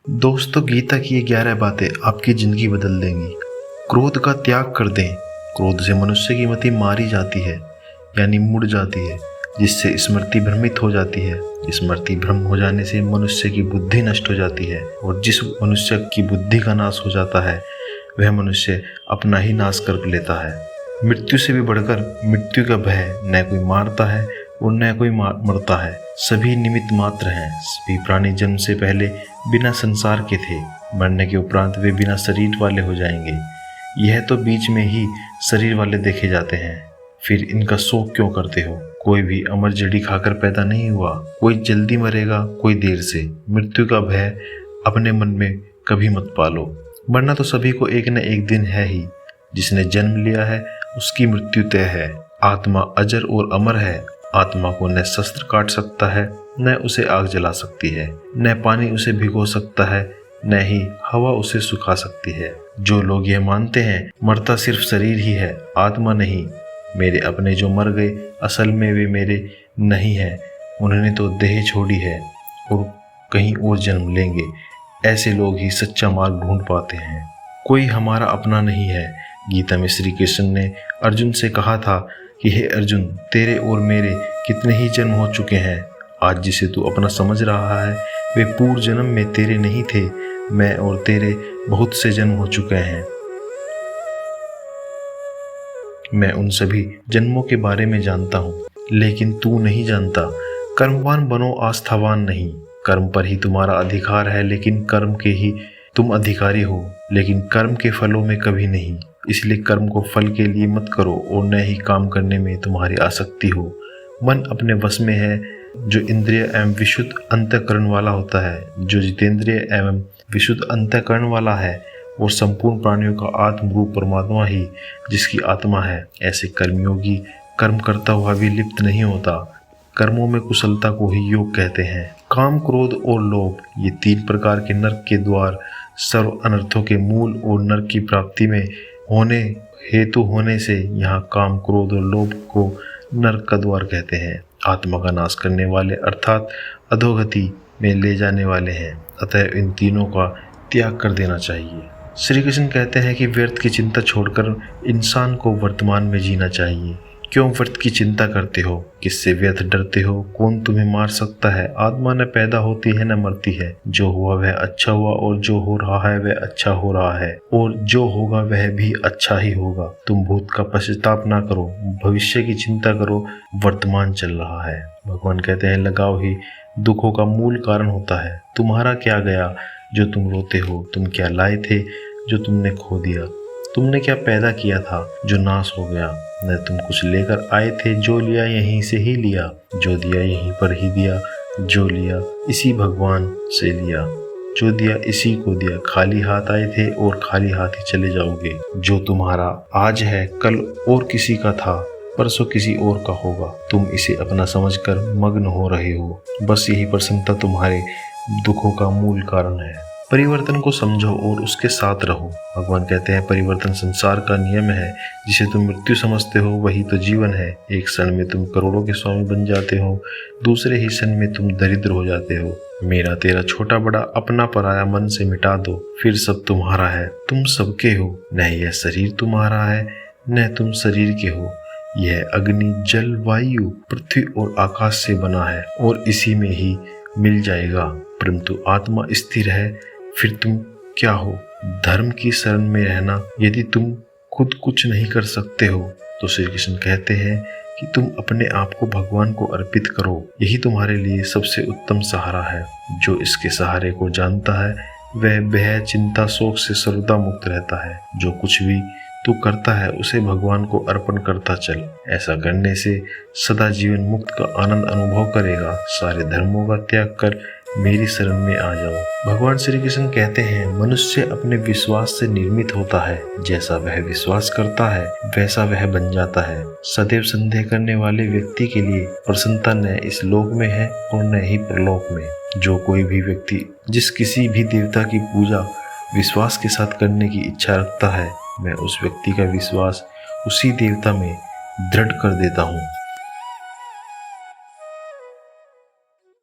दोस्तों, गीता की ये 11 बातें आपकी ज़िंदगी बदल देंगी। क्रोध का त्याग कर दें। क्रोध से मनुष्य की मति मारी जाती है, यानी मुड़ जाती है, जिससे स्मृति भ्रमित हो जाती है। स्मृति भ्रम हो जाने से मनुष्य की बुद्धि नष्ट हो जाती है, और जिस मनुष्य की बुद्धि का नाश हो जाता है वह मनुष्य अपना ही नाश कर लेता है। मृत्यु से भी बढ़कर मृत्यु का भय न कोई मारता है और न कोई मरता है। सभी निमित्त मात्र हैं। सभी प्राणी जन्म से पहले बिना संसार के थे। मरने के उपरांत वे बिना शरीर वाले हो जाएंगे। यह तो बीच में ही शरीर वाले देखे जाते हैं। फिर इनका शोक क्यों करते हो? कोई भी अमर जड़ी खाकर पैदा नहीं हुआ। कोई जल्दी मरेगा, कोई देर से। मृत्यु का भय अपने मन में कभी मत पालो। मरना तो सभी को एक न एक दिन है ही। जिसने जन्म लिया है उसकी मृत्यु तय है। आत्मा अजर और अमर है। आत्मा को न शस्त्र काट सकता है, न उसे आग जला सकती है, न पानी उसे भिगो सकता है, न ही हवा उसे सुखा सकती है। जो लोग यह मानते हैं मरता सिर्फ शरीर ही है, आत्मा नहीं, मेरे अपने जो मर गए असल में वे मेरे नहीं हैं, उन्होंने तो देह छोड़ी है और कहीं और जन्म लेंगे, ऐसे लोग ही सच्चा मार्ग ढूंढ पाते हैं। कोई हमारा अपना नहीं है। गीता में श्री कृष्ण ने अर्जुन से कहा था कि हे अर्जुन, तेरे और मेरे कितने ही जन्म हो चुके हैं। आज जिसे तू अपना समझ रहा है वे पूर्व जन्म में तेरे नहीं थे। मैं और तेरे बहुत से जन्म हो चुके हैं। मैं उन सभी जन्मों के बारे में जानता हूँ, लेकिन तू नहीं जानता। कर्मवान बनो, आस्थावान नहीं। कर्म पर ही तुम्हारा अधिकार है, लेकिन कर्म के ही तुम अधिकारी हो, लेकिन कर्म के फलों में कभी नहीं। इसलिए कर्म को फल के लिए मत करो और न ही काम करने में तुम्हारी आसक्ति हो। मन अपने वश में है जो इंद्रिय एवं विशुद्ध अंतःकरण वाला होता है, जो जितेंद्रिय एवं विशुद्ध अंतःकरण वाला है, और संपूर्ण प्राणियों का आत्म रूप परमात्मा ही जिसकी आत्मा है। ऐसे कर्मयोगी कर्म करता हुआ भी लिप्त नहीं होता। कर्मों में कुशलता को ही योग कहते हैं। काम, क्रोध और लोभ, ये 3 प्रकार के नरक के द्वार सर्व अनर्थों के मूल और नरक की प्राप्ति में होने हेतु होने से यहाँ काम, क्रोध और लोभ को नरक का द्वार कहते हैं। आत्मा का नाश करने वाले अर्थात अधोगति में ले जाने वाले हैं। अतः इन तीनों का त्याग कर देना चाहिए। श्री कृष्ण कहते हैं कि व्यर्थ की चिंता छोड़कर इंसान को वर्तमान में जीना चाहिए। क्यों व्यर्थ की चिंता करते हो? किससे व्यर्थ डरते हो? कौन तुम्हें मार सकता है? आत्मा न पैदा होती है न मरती है। जो हुआ वह अच्छा हुआ, और जो हो रहा है वह अच्छा हो रहा है, और जो होगा वह भी अच्छा ही होगा। तुम भूत का पश्चाताप ना करो, भविष्य की चिंता करो, वर्तमान चल रहा है। भगवान कहते हैं लगाव ही दुखों का मूल कारण होता है। तुम्हारा क्या गया जो तुम रोते हो? तुम क्या लाए थे जो तुमने खो दिया? तुमने क्या पैदा किया था जो नाश हो गया? न तुम कुछ लेकर आए थे, जो लिया यहीं से ही लिया, जो दिया यहीं पर ही दिया, जो लिया इसी भगवान से लिया, जो दिया इसी को दिया। खाली हाथ आए थे और खाली हाथ ही चले जाओगे। जो तुम्हारा आज है कल और किसी का था, परसों किसी और का होगा। तुम इसे अपना समझकर मग्न हो रहे हो। बस यही प्रसन्नता तुम्हारे दुखों का मूल कारण है। परिवर्तन को समझो और उसके साथ रहो। भगवान कहते हैं परिवर्तन संसार का नियम है। जिसे तुम मृत्यु समझते हो वही तो जीवन है। एक क्षण में तुम करोड़ों के स्वामी बन जाते हो, दूसरे ही क्षण में तुम दरिद्र हो जाते हो। मेरा तेरा छोटा बड़ा अपना पराया मन से मिटा दो, फिर सब तुम्हारा है। तुम सबके हो। न यह शरीर तुम्हारा है, न तुम शरीर के हो। यह अग्नि, जल, वायु, पृथ्वी और आकाश से बना है और इसी में ही मिल जाएगा। परंतु आत्मा स्थिर है। फिर तुम क्या हो? धर्म की शरण में रहना। यदि तुम खुद कुछ नहीं कर सकते हो तो श्री कृष्ण कहते हैं कि तुम अपने आप को भगवान को अर्पित करो। यही तुम्हारे लिए सबसे उत्तम सहारा है। जो इसके सहारे को जानता है वह भय, चिंता, शोक से सर्वदा मुक्त रहता है। जो कुछ भी तू करता है उसे भगवान को अर्पण करता चल। ऐसा करने से सदा जीवन मुक्त का आनंद अनुभव करेगा। सारे धर्मों का त्याग कर मेरी शरण में आ जाओ। भगवान श्री कृष्ण कहते हैं मनुष्य अपने विश्वास से निर्मित होता है। जैसा वह विश्वास करता है वैसा वह बन जाता है। सदैव संदेह करने वाले व्यक्ति के लिए प्रसन्नता न इस लोक में है और न ही परलोक में। जो कोई भी व्यक्ति जिस किसी भी देवता की पूजा विश्वास के साथ करने की इच्छा रखता है, मैं उस व्यक्ति का विश्वास उसी देवता में दृढ़ कर देता हूँ।